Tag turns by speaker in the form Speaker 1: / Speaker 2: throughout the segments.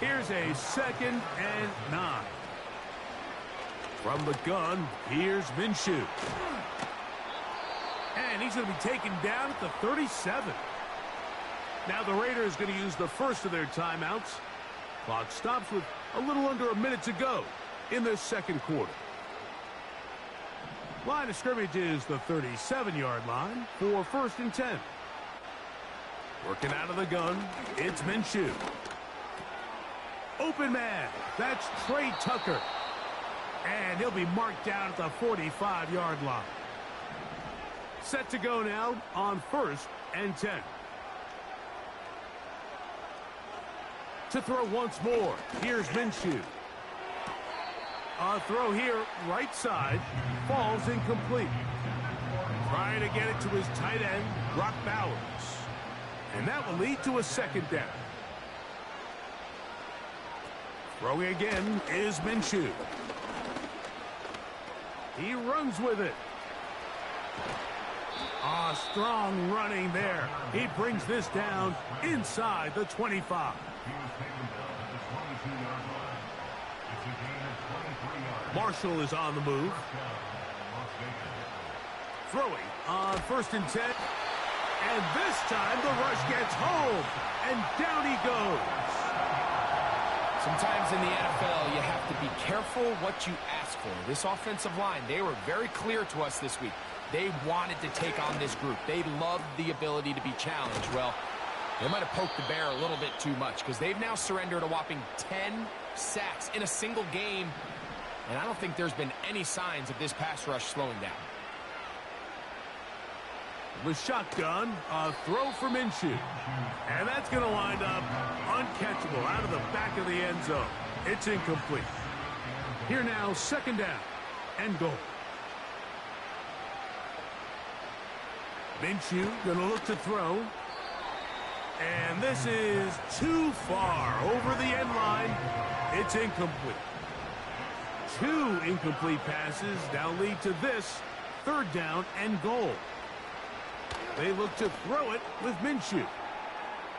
Speaker 1: Here's a 2nd and 9. From the gun, here's Minshew. And he's going to be taken down at the 37. Now the Raiders going to use the first of their timeouts. Clock stops with a little under a minute to go in the second quarter. Line of scrimmage is the 37-yard line for 1st and 10. Working out of the gun, it's Minshew. Open man, that's Trey Tucker. And he'll be marked down at the 45-yard line. Set to go now on 1st and 10. To throw once more, here's Minshew. A throw here, right side, falls incomplete. Trying to get it to his tight end, Brock Bowers. And that will lead to a 2nd down. Throwing again is Minshew. He runs with it. Strong running there. He brings this down inside the 25. Marshall is on the move. Throwing on 1st and 10. And this time the rush gets home. And down he goes.
Speaker 2: Sometimes in the NFL, you have to be careful what you ask for. This offensive line, they were very clear to us this week. They wanted to take on this group. They loved the ability to be challenged. Well, they might have poked the bear a little bit too much because they've now surrendered a whopping 10 sacks in a single game. And I don't think there's been any signs of this pass rush slowing down.
Speaker 1: The shotgun, a throw for Minshew. And that's going to wind up uncatchable out of the back of the end zone. It's incomplete. Here now, 2nd down and goal. Minshew going to look to throw. And this is too far over the end line. It's incomplete. 2 incomplete passes now lead to this 3rd down and goal. They look to throw it with Minshew.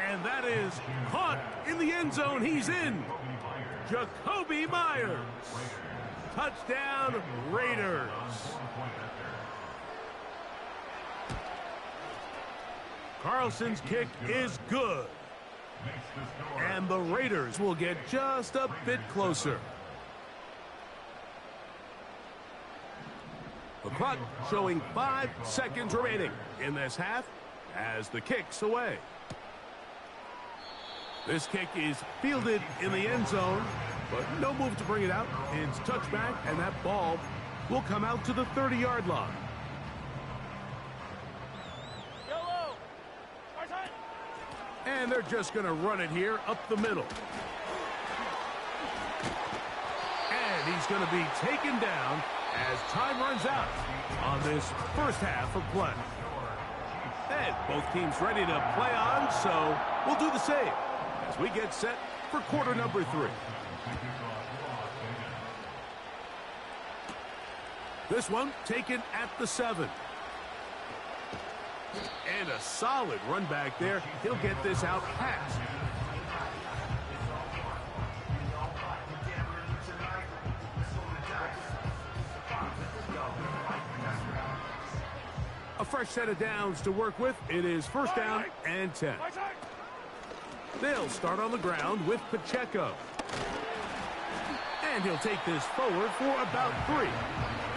Speaker 1: And that is caught in the end zone. He's in. Jacoby Myers. Touchdown, Raiders. Carlson's kick is good. And the Raiders will get just a bit closer. The clock showing 5 seconds remaining in this half as the kick's away. This kick is fielded in the end zone, but no move to bring it out. It's touchback, and that ball will come out to the 30-yard line. And they're just going to run it here up the middle. And he's going to be taken down as time runs out on this first half of play. And both teams ready to play on, so we'll do the same as we get set for quarter number 3. This one taken at the 7. And a solid run back there. He'll get this out past. A fresh set of downs to work with. It is 1st down and 10. They'll start on the ground with Pacheco. And he'll take this forward for about 3.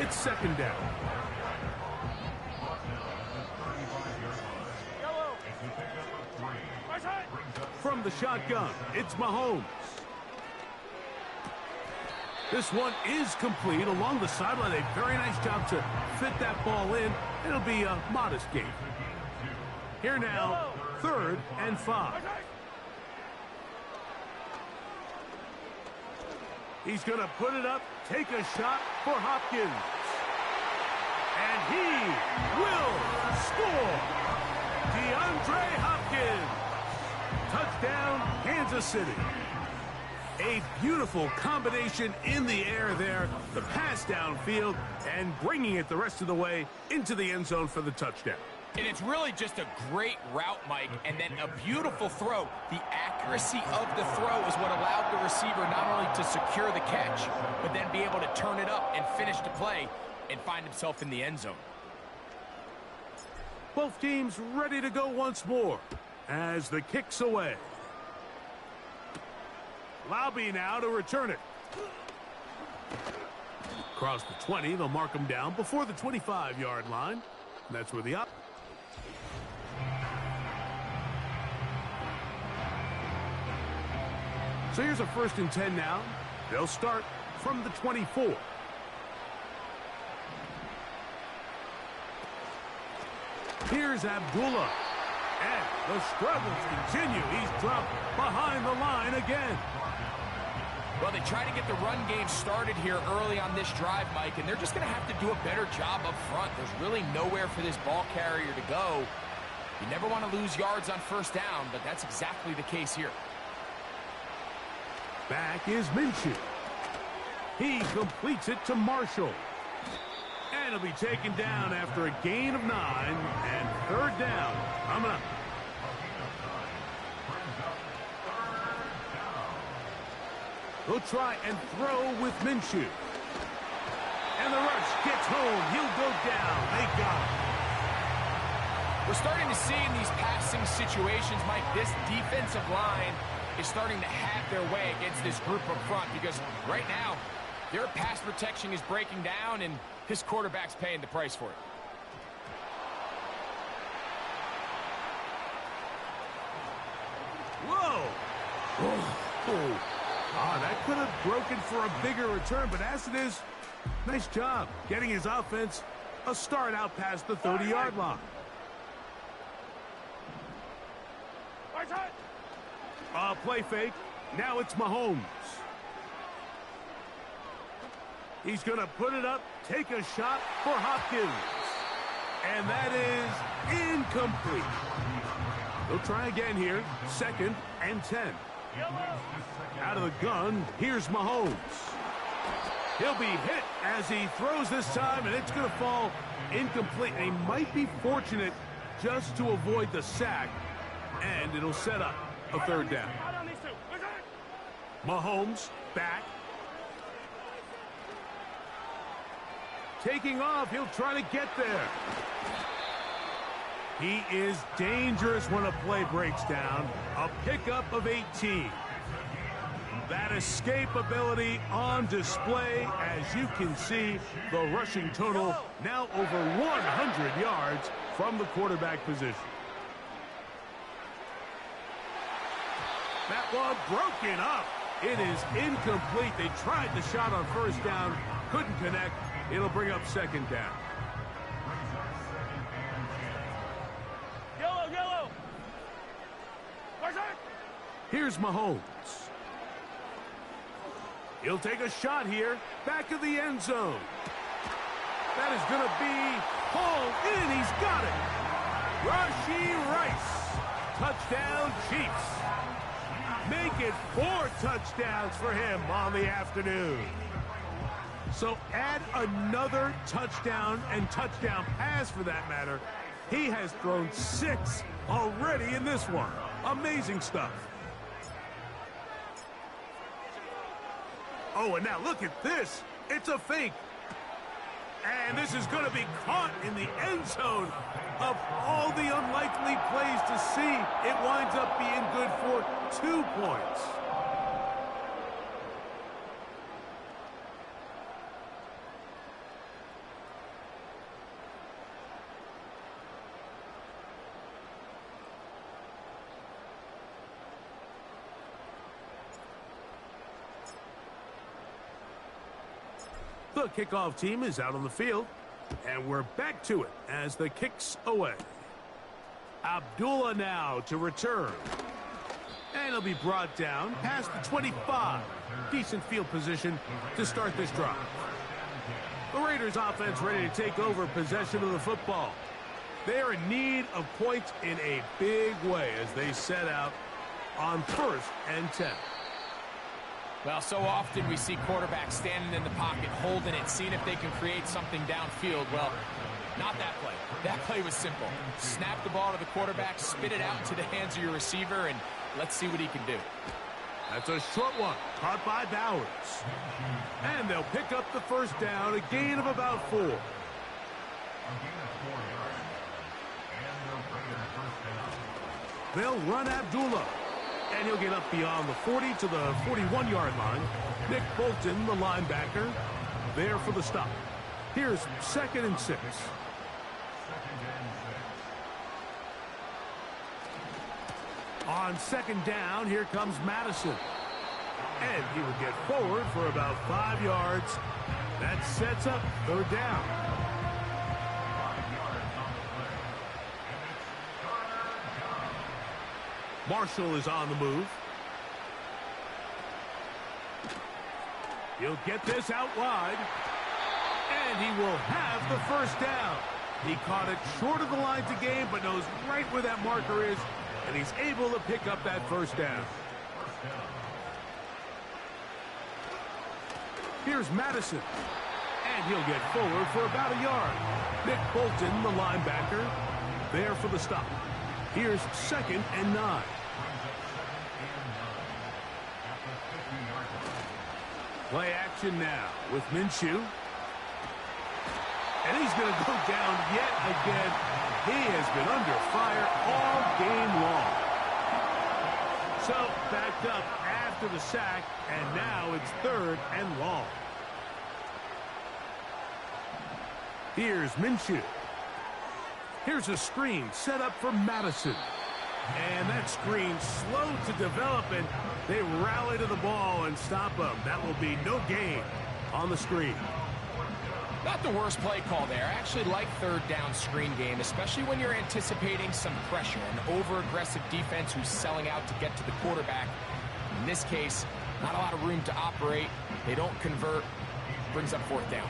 Speaker 1: It's 2nd down. From the shotgun, it's Mahomes. This one is complete along the sideline. A very nice job to fit that ball in. It'll be a modest gain. Here now, 3rd and 5. He's going to put it up, take a shot for Hopkins. And he will score. DeAndre Hopkins. Touchdown, Kansas City. A beautiful combination in the air there. The pass downfield and bringing it the rest of the way into the end zone for the touchdown.
Speaker 2: And it's really just a great route, Mike, and then a beautiful throw. The accuracy of the throw is what allowed the receiver not only to secure the catch, but then be able to turn it up and finish the play and find himself in the end zone.
Speaker 1: Both teams ready to go once more as the kick's away. Lobby now to return it. Across the 20, they'll mark him down before the 25-yard line. And that's where the So here's a 1st and 10 now. They'll start from the 24. Here's Abdullah. And the struggles continue. He's dropped behind the line again.
Speaker 2: Well, they try to get the run game started here early on this drive, Mike, and they're just going to have to do a better job up front. There's really nowhere for this ball carrier to go. You never want to lose yards on 1st down, but that's exactly the case here.
Speaker 1: Back is Minshew. He completes it to Marshall. And he'll be taken down after a gain of 9 and 3rd down. Coming up. He'll try and throw with Minshew. And the rush gets home. He'll go down. They got him.
Speaker 2: We're starting to see in these passing situations, Mike, this defensive line is starting to have their way against this group up front because right now, their pass protection is breaking down and this quarterback's paying the price for it.
Speaker 1: Whoa! Oh. That could have broken for a bigger return, but as it is, nice job getting his offense a start out past the 30-yard line. Play fake. Now it's Mahomes. He's going to put it up, take a shot for Hopkins. And that is incomplete. They'll try again here. 2nd and 10. Out of the gun, here's Mahomes. He'll be hit as he throws this time, and it's going to fall incomplete. And he might be fortunate just to avoid the sack, and it'll set up a 3rd down. Mahomes back. Taking off, he'll try to get there. He is dangerous when a play breaks down. A pickup of 18. That escapability on display. As you can see, the rushing total now over 100 yards from the quarterback position. That one broken up. It is incomplete. They tried the shot on 1st down. Couldn't connect. It'll bring up 2nd down. Yellow. Here's Mahomes. He'll take a shot here. Back of the end zone. That is going to be hauled in. He's got it. Rashee Rice. Touchdown, Chiefs. Make it 4 touchdowns for him on the afternoon. So add another touchdown and touchdown pass for that matter. He has thrown 6 already in this one. Amazing stuff. Oh, and now look at this. It's a fake. And this is going to be caught in the end zone. Of all the unlikely plays to see, it winds up being good for 2 points. The kickoff team is out on the field, and we're back to it as the kick's away. Abdullah now to return. And he'll be brought down past the 25. Decent field position to start this drive. The Raiders offense ready to take over possession of the football. They are in need of points in a big way as they set out on 1st and 10.
Speaker 2: Well, so often we see quarterbacks standing in the pocket, holding it, seeing if they can create something downfield. Well, Not that play. That play was simple. Snap the ball to the quarterback, spit it out into the hands of your receiver, and let's see what he can do.
Speaker 1: That's a short one, caught by Bowers. And they'll pick up the first down, a gain of about 4. They'll run Abdullah. And he'll get up beyond the 40 to the 41-yard line. Nick Bolton, the linebacker, there for the stop. Here's 2nd and 6. On 2nd down, here comes Madison. And he will get forward for about 5 yards. That sets up 3rd down. Marshall is on the move. He'll get this out wide. And he will have the first down. He caught it short of the line to gain, but knows right where that marker is, and he's able to pick up that first down. Here's Madison. And he'll get forward for about a yard. Nick Bolton, the linebacker, there for the stop. Here's 2nd and 9. Play action now with Minshew. And he's going to go down yet again. He has been under fire all game long. So backed up after the sack, and now it's 3rd and long. Here's Minshew. Here's a screen set up for Madison. And that screen slow to develop, and they rally to the ball and stop him. That will be no gain on the screen.
Speaker 2: Not the worst play call there. I actually like 3rd down screen game, especially when you're anticipating some pressure, an over-aggressive defense who's selling out to get to the quarterback. In this case, not a lot of room to operate. They don't convert. Brings up 4th down.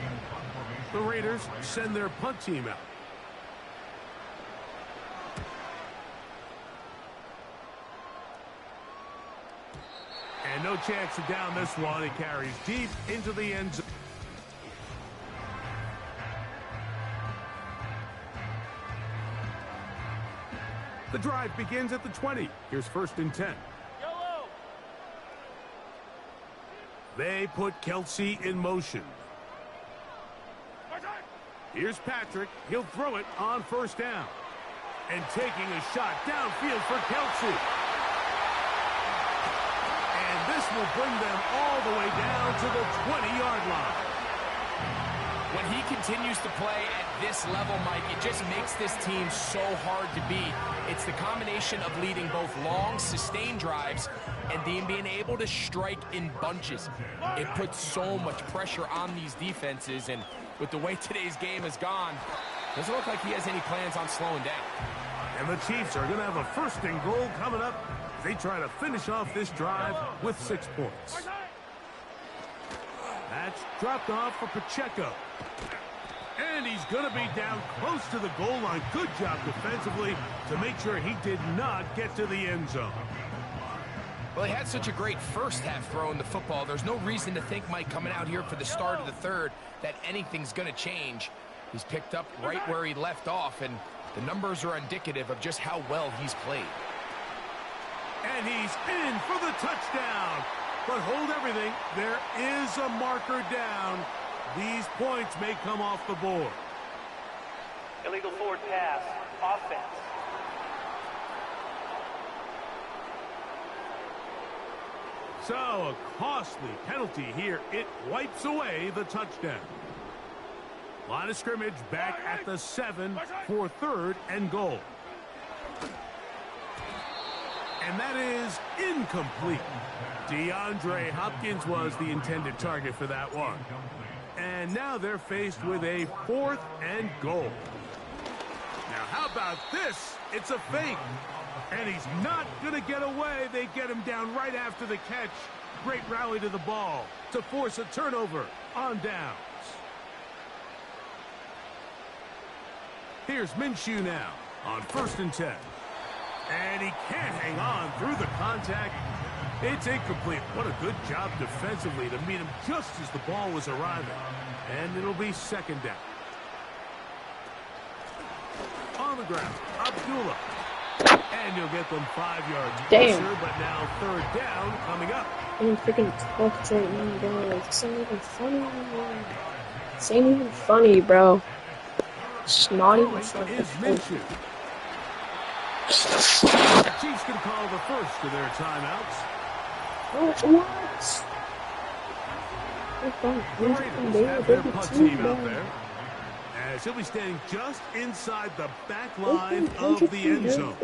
Speaker 1: The Raiders send their punt team out. And no chance to down this one. It carries deep into the end zone. The drive begins at the 20. Here's 1st and 10. Yellow. They put Kelsey in motion. Here's Patrick. He'll throw it on 1st down. And taking a shot downfield for Kelsey. And this will bring them all the way down to the 20-yard line.
Speaker 2: When he continues to play at this level, Mike, it just makes this team so hard to beat. It's the combination of leading both long, sustained drives and then being able to strike in bunches. It puts so much pressure on these defenses, and with the way today's game has gone, doesn't look like he has any plans on slowing down.
Speaker 1: And the Chiefs are going to have a 1st and goal coming up as they try to finish off this drive with 6 points. That's dropped off for Pacheco. And he's going to be down close to the goal line. Good job defensively to make sure he did not get to the end zone.
Speaker 2: Well, he had such a great first half throwing the football. There's no reason to think, Mike, coming out here for the start of the 3rd, that anything's going to change. He's picked up right where he left off, and the numbers are indicative of just how well he's played.
Speaker 1: And he's in for the touchdown. But hold everything. There is a marker down. These points may come off the board.
Speaker 3: Illegal forward pass. Offense.
Speaker 1: So a costly penalty here. It wipes away the touchdown. Line of scrimmage back at the 7 for 3rd and goal. And that is incomplete. DeAndre Hopkins was the intended target for that one. And now they're faced with a 4th and goal. Now how about this? It's a fake. And he's not going to get away. They get him down right after the catch. Great rally to the ball to force a turnover on downs. Here's Minshew now on 1st and 10. And he can't hang on through the contact. It's incomplete. What a good job defensively to meet him just as the ball was arriving. And it'll be 2nd down. ground. Abdullah. And you'll get them 5 yards
Speaker 4: Damn.
Speaker 1: closer, but now third down coming up.
Speaker 4: I'm freaking fucked right now, bro. This ain't even funny. This ain't even funny, bro. It's not even funny.
Speaker 1: Is Minshew. The Chiefs can call the first of their timeouts.
Speaker 4: What?
Speaker 1: The Raiders have their punt team out there. As he'll be standing just inside the back line of the end zone.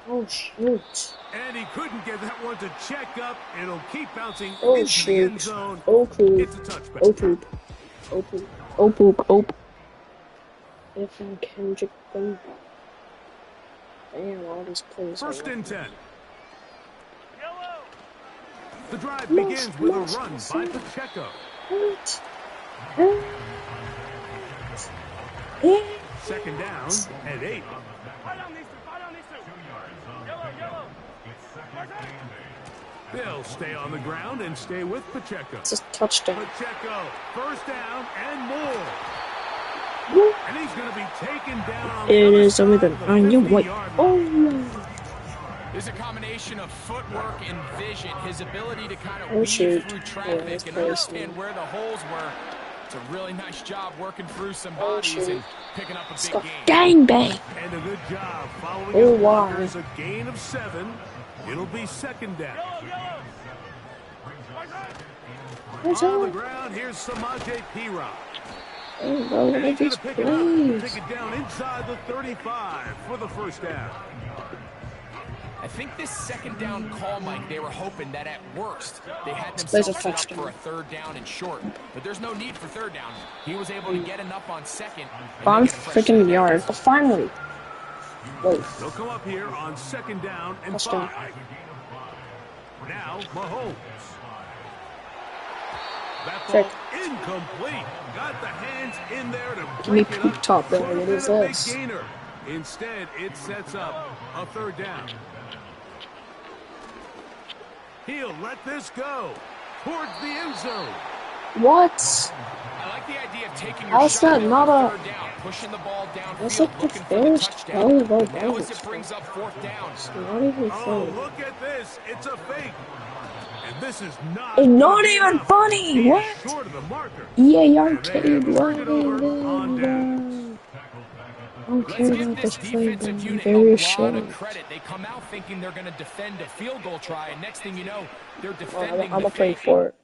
Speaker 4: Oh, shoot.
Speaker 1: And he couldn't get that one to check up. It'll keep bouncing
Speaker 4: Oh,
Speaker 1: into the end
Speaker 4: shoot.
Speaker 1: zone.
Speaker 4: Oh, poop.
Speaker 1: It's a touchback.
Speaker 4: Oh, poop. Oh, poop. Oh, poop. Oh, poop. If I can jick them. Damn, all these plays.
Speaker 1: First and 10. The drive begins with a run by Pacheco.
Speaker 4: What?
Speaker 1: Second down and 8. They'll stay on the ground and stay with Pacheco.
Speaker 4: It's a touchdown.
Speaker 1: Pacheco, first down and more. And he's going to be taken down on the
Speaker 4: It
Speaker 1: other
Speaker 4: is
Speaker 1: side
Speaker 4: over
Speaker 1: of
Speaker 4: the
Speaker 1: the
Speaker 4: 9.
Speaker 1: 50-yard line.
Speaker 4: Oh,
Speaker 2: There's a combination of footwork and vision, his ability to kind of
Speaker 4: Oh,
Speaker 2: weave
Speaker 4: shoot.
Speaker 2: through
Speaker 4: Yeah,
Speaker 2: traffic
Speaker 4: that's
Speaker 2: and
Speaker 4: crazy.
Speaker 2: understand where the holes were. It's a really nice job working through some
Speaker 4: Oh,
Speaker 2: bodies
Speaker 4: shoot.
Speaker 2: and picking up a
Speaker 4: it's
Speaker 2: big
Speaker 4: got
Speaker 2: game.
Speaker 4: gangbang.
Speaker 1: And a good job following
Speaker 4: Oh,
Speaker 1: his
Speaker 4: wow.
Speaker 1: blockers, a gain of 7. It'll be second down.
Speaker 4: What's
Speaker 1: On the
Speaker 4: up?
Speaker 1: ground, here's Samaje P-Rock.
Speaker 4: Oh, bro, what
Speaker 1: And
Speaker 4: are
Speaker 1: he's going
Speaker 4: these
Speaker 1: to pick it up and
Speaker 4: plays?
Speaker 1: take it down inside the 35 for the first down.
Speaker 2: I think this second down call, Mike, they were hoping that at worst they had
Speaker 4: Plays a
Speaker 2: themselves set up
Speaker 4: touchdown.
Speaker 2: for a third down and short. But there's no need for third down. He was able to get enough on second. and
Speaker 4: 5
Speaker 2: make it a fresh
Speaker 4: freaking
Speaker 2: second.
Speaker 4: yards. Oh, finally. Whoa.
Speaker 1: They'll come up here on second down and
Speaker 4: Touchdown.
Speaker 1: 5. Now, Mahomes. That ball incomplete. Got the hands in there to
Speaker 4: Give me
Speaker 1: break it
Speaker 4: poop
Speaker 1: up.
Speaker 4: top, bro.
Speaker 1: Could have
Speaker 4: What
Speaker 1: been
Speaker 4: is
Speaker 1: a big
Speaker 4: this?
Speaker 1: gainer. Instead, it sets up a third down. He'll let this go towards the end zone.
Speaker 4: What?
Speaker 2: I like the idea of taking your
Speaker 4: How's
Speaker 2: shot
Speaker 4: that
Speaker 2: there
Speaker 4: not
Speaker 2: on
Speaker 4: a-
Speaker 2: third down, pushing the ball
Speaker 4: That's
Speaker 2: downfield,
Speaker 4: like the
Speaker 2: looking for the
Speaker 4: first
Speaker 2: touchdown.
Speaker 4: play of all
Speaker 2: But now as
Speaker 4: balls.
Speaker 2: it brings up fourth down,
Speaker 4: Not even
Speaker 1: Oh,
Speaker 4: funny.
Speaker 1: look at this. It's a fake. And this is not
Speaker 4: It's not
Speaker 1: gonna be
Speaker 4: even
Speaker 1: enough.
Speaker 4: funny.
Speaker 1: He's
Speaker 4: What?
Speaker 1: short of the marker.
Speaker 4: EA
Speaker 1: And they
Speaker 4: arcade,
Speaker 1: have
Speaker 4: what?
Speaker 1: turned it over on downs.
Speaker 4: I don't
Speaker 2: let's
Speaker 4: care
Speaker 2: give
Speaker 4: about
Speaker 2: this
Speaker 4: this play, but
Speaker 2: defensive
Speaker 4: I'm
Speaker 2: unit
Speaker 4: very
Speaker 2: a lot
Speaker 4: ashamed.
Speaker 2: of credit. They come out thinking they're going to defend a field goal try, and next thing you know, they're
Speaker 4: I'm
Speaker 2: defending
Speaker 4: gonna
Speaker 2: the
Speaker 4: play
Speaker 2: fake.
Speaker 4: for it.